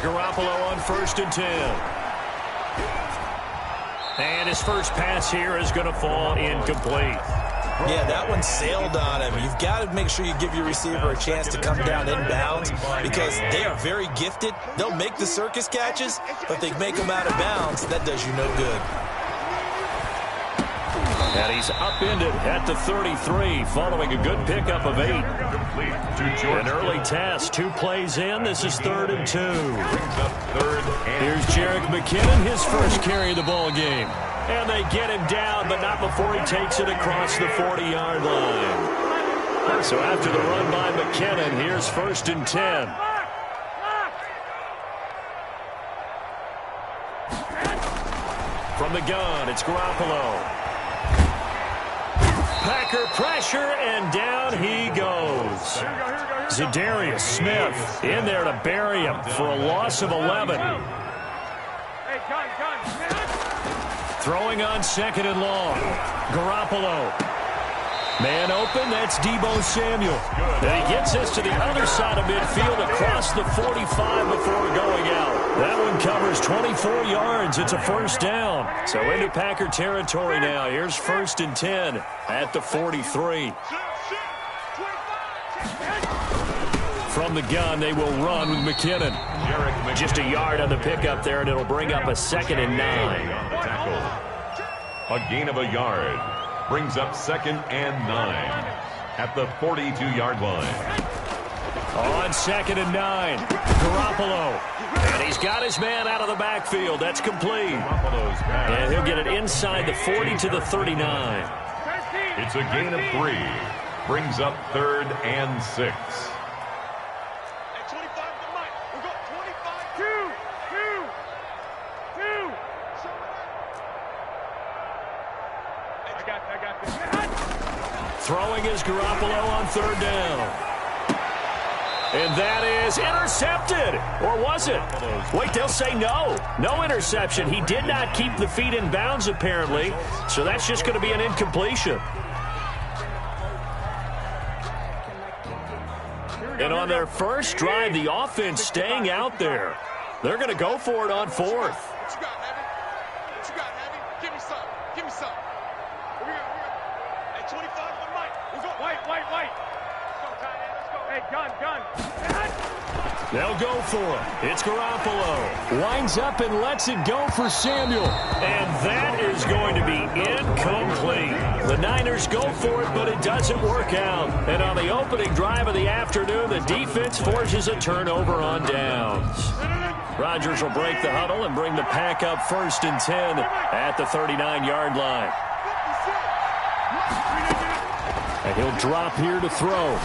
Garoppolo on 1st and 10. And his first pass here is going to fall incomplete. Yeah, that one sailed on him. You've got to make sure you give your receiver a chance to come down inbounds because they are very gifted. They'll make the circus catches, but they make them out of bounds. That does you no good. And he's upended at the 33 following a good pickup of 8. An early test, 2 plays in. This is 3rd and 2. Here's Jerick McKinnon, his first carry of the ball game. And they get him down, but not before he takes it across the 40-yard line. So after the run by McKinnon, here's 1st and 10. From the gun, it's Garoppolo. Packer pressure, and down he goes. Za'Darius Smith in there to bury him for a loss of 11. Throwing on 2nd and long. Garoppolo. Man open, that's Deebo Samuel. And he gets us to the other side of midfield across the 45 before going out. That one covers 24 yards. It's a 1st down. So into Packer territory now. Here's 1st and 10 at the 43. From the gun, they will run with McKinnon. Just a yard on the pickup there, and it'll bring up a 2nd and 9. A gain of a yard brings up 2nd and 9 at the 42-yard line. On 2nd and 9, Garoppolo. And he's got his man out of the backfield. That's complete. And he'll get it inside the 40 to the 39. It's a gain of 3. Brings up 3rd and 6. Throwing is Garoppolo on 3rd down. And that is intercepted. Or was it? Wait, they'll say no. No interception. He did not keep the feet in bounds, apparently. So that's just going to be an incompletion. And on their first drive, the offense staying out there. They're going to go for it on 4th. They'll go for it. It's Garoppolo. Winds up and lets it go for Samuel. And that is going to be incomplete. The Niners go for it, but it doesn't work out. And on the opening drive of the afternoon, the defense forces a turnover on downs. Rodgers will break the huddle and bring the Pack up 1st and 10 at the 39-yard line. And he'll drop here to throw.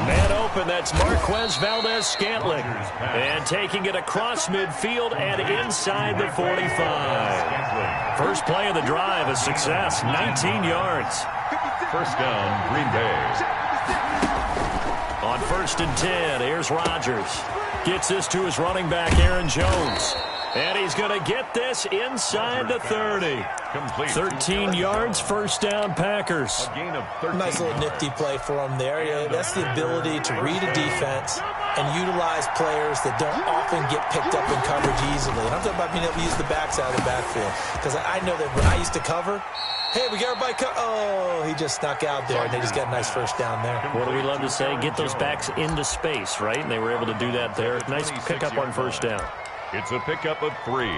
Man open, that's Marquez Valdez-Scantling. And taking it across midfield and inside the 45. First play of the drive, a success, 19 yards. 1st down, Green Bay. On 1st and 10, here's Rodgers. Gets this to his running back, Aaron Jones. And he's going to get this inside the 30. Complete. 13 yards, 1st down, Packers. A gain of 13. Nice little nifty play for him there. Yeah, that's the ability to read a defense and utilize players that don't often get picked up in coverage easily. And I'm talking about being able to use the backs out of the backfield. Because I know that when I used to cover, hey, we got everybody oh, he just snuck out there, and they just got a nice 1st down there. What do we love to say? Get those backs into space, right? And they were able to do that there. Nice pickup on 1st down. It's a pickup of 3.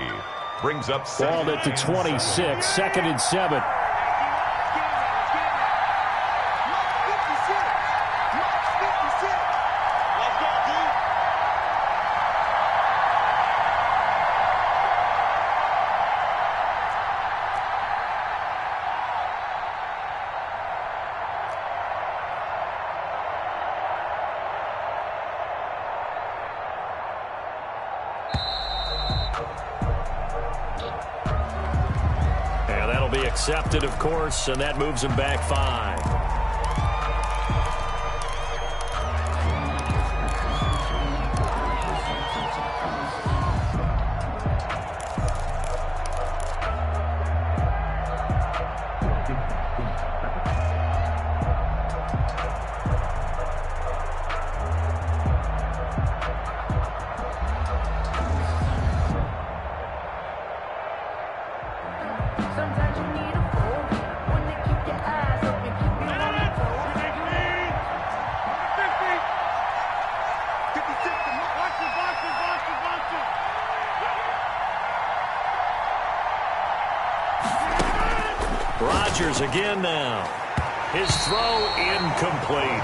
Brings up ball at the 26, 2nd and 7. Accepted, of course, and that moves him back 5. Rodgers again now. His throw incomplete.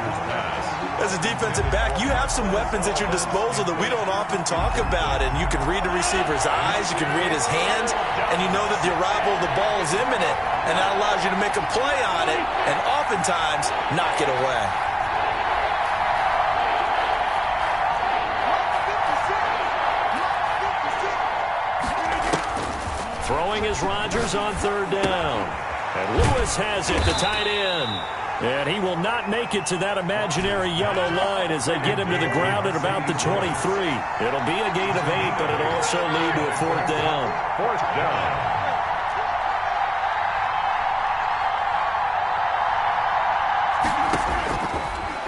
As a defensive back, you have some weapons at your disposal that we don't often talk about. And you can read the receiver's eyes, you can read his hands, and you know that the arrival of the ball is imminent. And that allows you to make a play on it and oftentimes knock it away. Throwing is Rodgers on third down. And Lewis has it, the tight end. And he will not make it to that imaginary yellow line as they get him to the ground at about the 23. It'll be a gain of 8, but it'll also lead to a fourth down. Fourth down.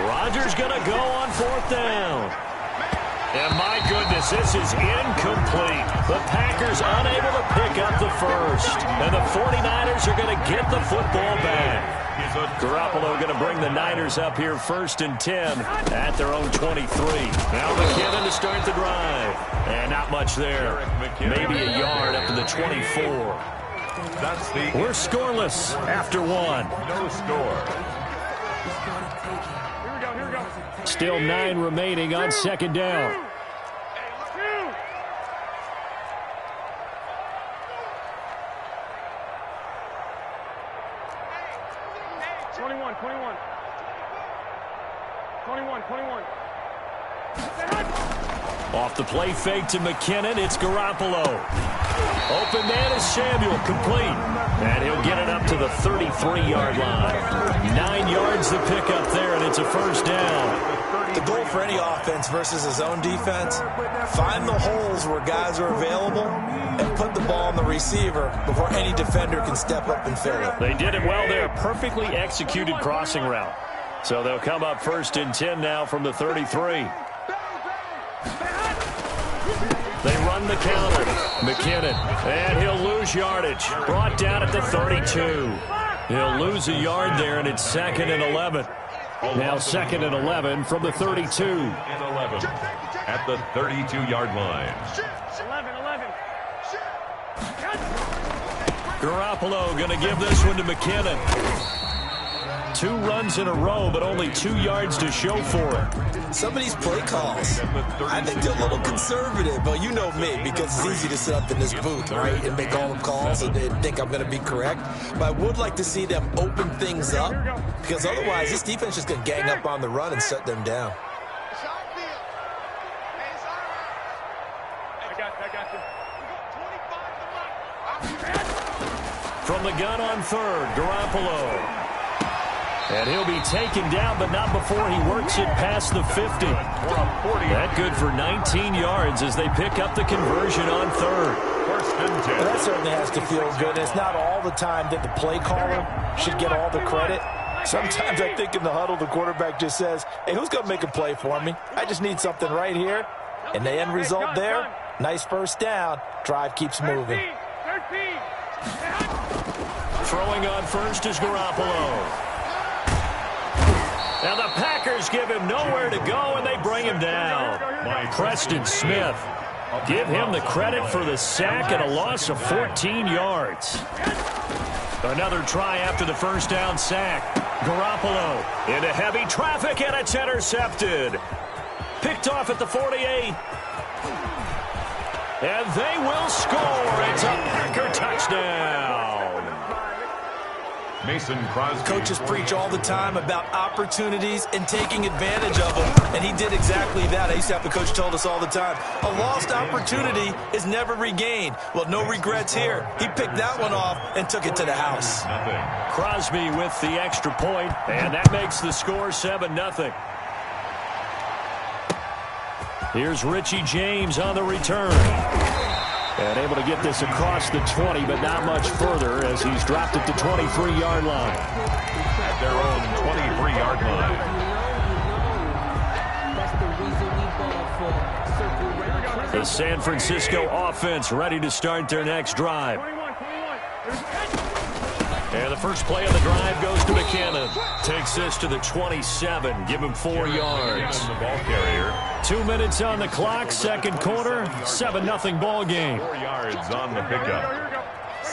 Rodgers going to go on fourth down. And my goodness, this is incomplete. The Packers unable to pick up the first. And the 49ers are going to get the football back. Garoppolo going to bring the Niners up here first and 10 at their own 23. Now McKinnon to start the drive. And not much there. Maybe a yard up to the 24. We're scoreless after one. No score. Still 9 remaining on second down. Off the play fake to McKinnon, it's Garoppolo. Open man is Samuel, complete. And he'll get it up to the 33-yard line. 9 yards to pick up there, and it's a first down. The goal for any offense versus his own defense, find the holes where guys are available and put the ball on the receiver before any defender can step up and fill it. They did it well there. Perfectly executed crossing route. So they'll come up first and 10 now from the 33. They run the counter. McKinnon, and he'll lose yardage. Brought down at the 32. He'll lose a yard there, and it's 2nd and 11. Now 2nd and 11 from the 32. And 11 at the 32-yard line. Garoppolo going to give this one to McKinnon. 2 runs in a row, but only 2 yards to show for it. Some of these play calls, I think they're a little conservative, but you know me, because it's easy to sit up in this booth, right, and make all the calls and think I'm going to be correct. But I would like to see them open things up, because otherwise this defense is just going to gang up on the run and shut them down. From the gun on third, Garoppolo. And he'll be taken down, but not before he works it past the 50. That good for 19 yards as they pick up the conversion on third. First and 10. Well, that certainly has to feel good. It's not all the time that the play caller should get all the credit. Sometimes I think in the huddle, the quarterback just says, hey, who's going to make a play for me? I just need something right here. And the end result there, nice first down. Drive keeps moving. Throwing on first is Garoppolo. Now the Packers give him nowhere to go, and they bring him down. Preston Smith. Give him the credit for the sack and a loss of 14 yards. Another try after the first down sack. Garoppolo into heavy traffic, and it's intercepted. Picked off at the 48. And they will score. It's a Packer touchdown. Mason Crosby. Coaches preach all the time about opportunities and taking advantage of them, and he did exactly that. I used to have the coach told us all the time, a lost opportunity is never regained. Well, no regrets here. He picked that one off and took it to the house. Crosby with the extra point, and that makes the score 7-0. Here's Richie James on the return. And able to get this across the 20, but not much further as he's dropped at the 23-yard line. At their own 23-yard line. The San Francisco offense ready to start their next drive. And the first play of the drive goes to McKinnon. Takes this to the 27. Give him 4 yards. The ball carrier. 2 minutes on the clock, second quarter. 7-0 ball game. 4 yards on the pickup.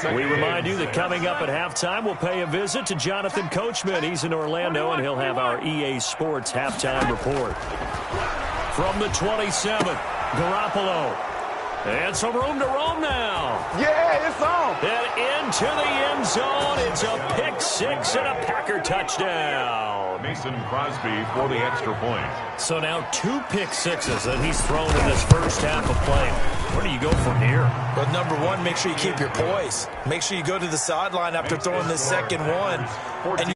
second. We remind you that coming up at halftime, we'll pay a visit to Jonathan Coachman. He's in Orlando, and he'll have our EA Sports halftime report. From the 27, Garoppolo. And some room to roam now. Yeah, it's on. And into the end zone. It's a pick six and a Packer touchdown. Mason Crosby for the extra point. So now 2 pick sixes that he's thrown in this first half of play. Where do you go from here? Well, number one, make sure you keep your poise. Make sure you go to the sideline after throwing this second one. And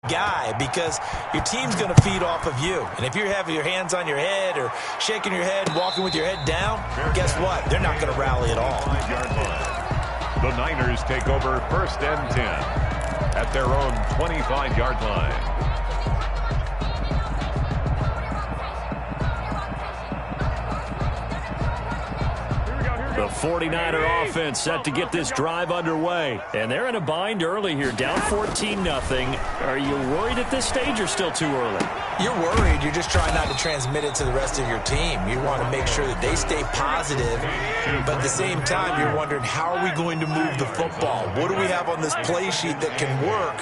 guy, because your team's going to feed off of you. And if you're having your hands on your head or shaking your head, walking with your head down, guess what? They're not going to rally at all. 5-yard line. The Niners take over 1st and 10 at their own 25-yard line. The 49er offense set to get this drive underway. And they're in a bind early here, down 14-0. Are you worried at this stage or still too early? You're worried. You're just trying not to transmit it to the rest of your team. You want to make sure that they stay positive, but at the same time, you're wondering, how are we going to move the football? What do we have on this play sheet that can work?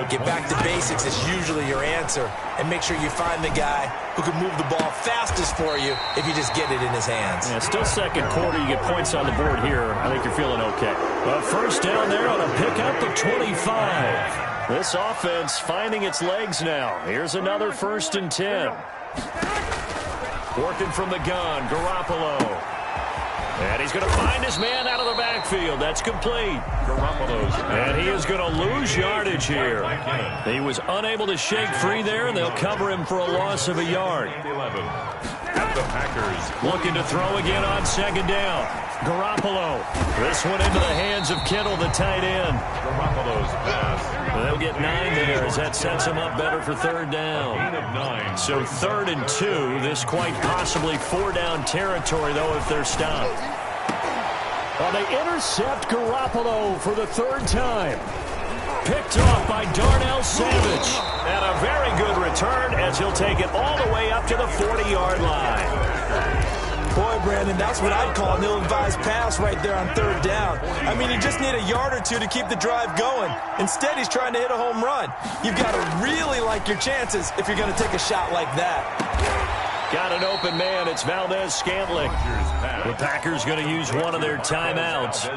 Get back to basics is usually your answer, and make sure you find the guy who can move the ball fastest for you if you just get it in his hands. Yeah, still second quarter. You get points on the board here. I think you're feeling okay. But first down there on a pickup of 25. This offense finding its legs now. Here's another 1st and 10. Working from the gun, Garoppolo. And he's going to find his man out of the backfield. That's complete. And he is going to lose yardage here. He was unable to shake free there, and they'll cover him for a loss of a yard. The Packers looking to throw again on 2nd down. Garoppolo. This one into the hands of Kittle, the tight end. Garoppolo's pass. They'll get 9 there as that sets them up better for 3rd down. So 3rd and 2. This quite possibly 4-down territory, though, if they're stopped. Well, they intercept Garoppolo for the 3rd time. Picked off by Darnell Savage. And a very good return as he'll take it all the way up to the 40-yard line. Boy, Brandon, that's what I'd call an ill-advised pass right there on 3rd down. I mean, you just need a yard or two to keep the drive going. Instead, he's trying to hit a home run. You've got to really like your chances if you're going to take a shot like that. Got an open man. It's Valdez-Scantling. The Packers going to use one of their timeouts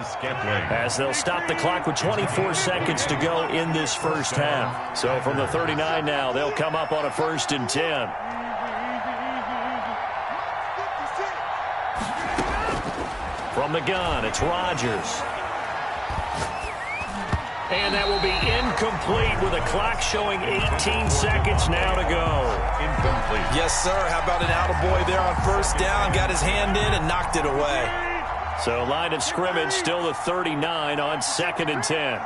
as they'll stop the clock with 24 seconds to go in this first half. So from the 39 now, they'll come up on a 1st and 10. From the gun, it's Rodgers. And that will be incomplete with a clock showing 18 seconds now to go. Incomplete. Yes, sir. How about an attaboy there on 1st down? Got his hand in and knocked it away. So line of scrimmage still the 39 on 2nd and 10.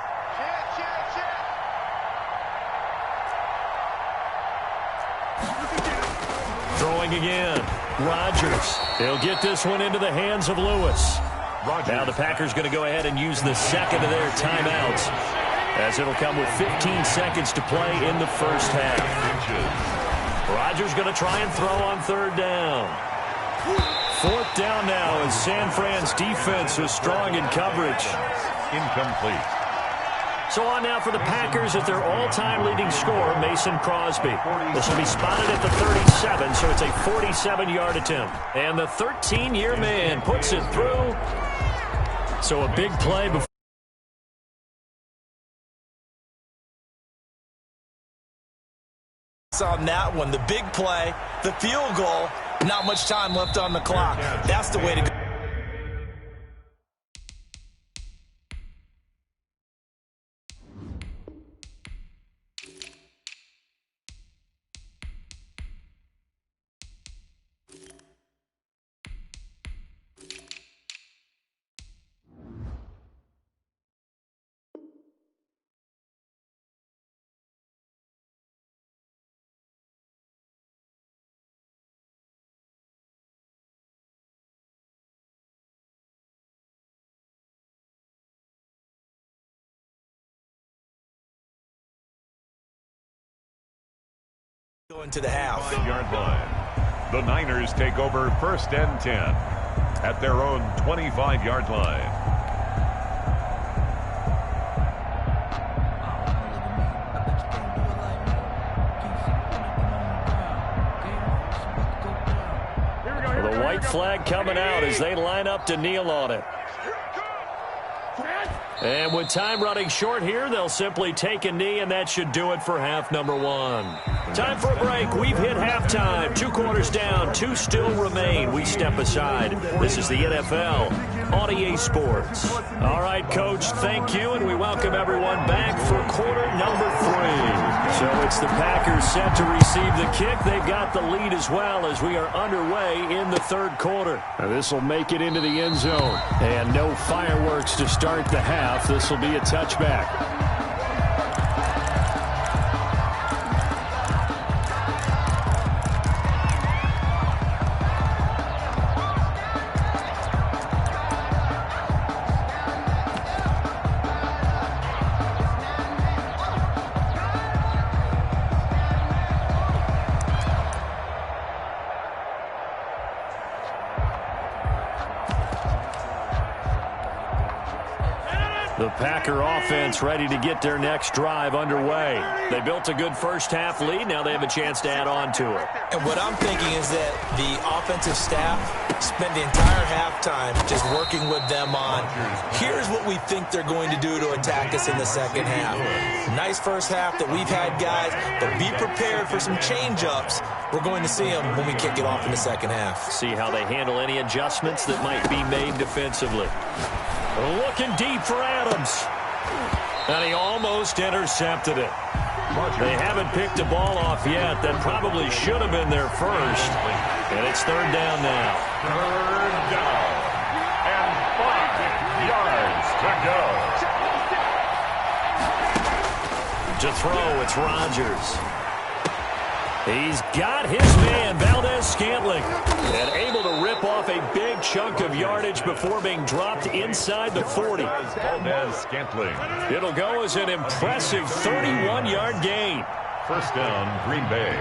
Throwing again. Rodgers. He'll get this one into the hands of Lewis. Now the Packers going to go ahead and use the 2nd of their timeouts, as it'll come with 15 seconds to play in the first half. Rodgers going to try and throw on 3rd down. 4th down now as San Fran's defense was strong in coverage. Incomplete. So on now for the Packers at their all-time leading scorer, Mason Crosby. This will be spotted at the 37, so it's a 47-yard attempt. And the 13-year man puts it through. So a big play before. On that one, the big play, the field goal, not much time left on the clock. That's the way to go. Going to the half. 5-yard line. The Niners take over 1st and 10 at their own 25-yard line. White flag coming out as they line up to kneel on it. And with time running short here, they'll simply take a knee, and that should do it for half number one. Time for a break. We've hit halftime. 2 quarters down, 2 still remain. We step aside. This is the NFL on EA Sports. All right, Coach, thank you, and we welcome everyone back for quarter number 3. So it's the Packers set to receive the kick. They've got the lead as well as we are underway in the third quarter. This will make it into the end zone. And no fireworks to start the half. This will be a touchback. The Packer offense ready to get their next drive underway. They built a good first-half lead. Now they have a chance to add on to it. And what I'm thinking is that the offensive staff spent the entire halftime just working with them on, here's what we think they're going to do to attack us in the second half. Nice first half that we've had, guys, but be prepared for some change-ups. We're going to see them when we kick it off in the second half. See how they handle any adjustments that might be made defensively. Looking deep for Adams. And he almost intercepted it. They haven't picked the ball off yet. That probably should have been their first. And it's third down now. Third down. And 5 yards to go. To throw, it's Rodgers. He's got his man, Valdes-Scantling, and able to rip off a big chunk of yardage before being dropped inside the 40. Valdes-Scantling. It'll go as an impressive 31-yard gain. First down, Green Bay.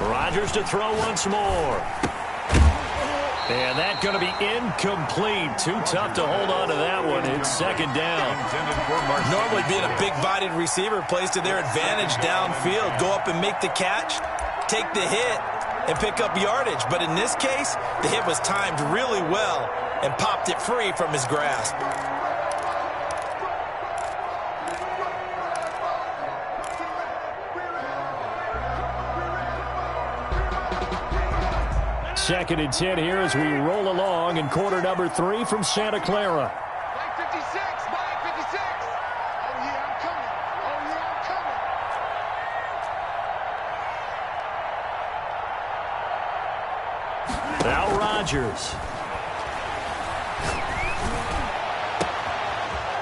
Rodgers to throw once more. And that's going to be incomplete. Too tough to hold on to that one. It's second down. Normally being a big-bodied receiver plays to their advantage downfield. Go up and make the catch, take the hit, and pick up yardage. But in this case, the hit was timed really well and popped it free from his grasp. Second and 10 here as we roll along in quarter number 3 from Santa Clara. Mike 56, Mike 56. Oh, yeah, I'm coming. Oh, yeah, I'm coming. Now Rodgers.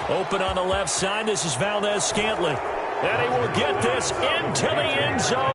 Open on the left side. This is Valdes-Scantling. And he will get this into the end zone.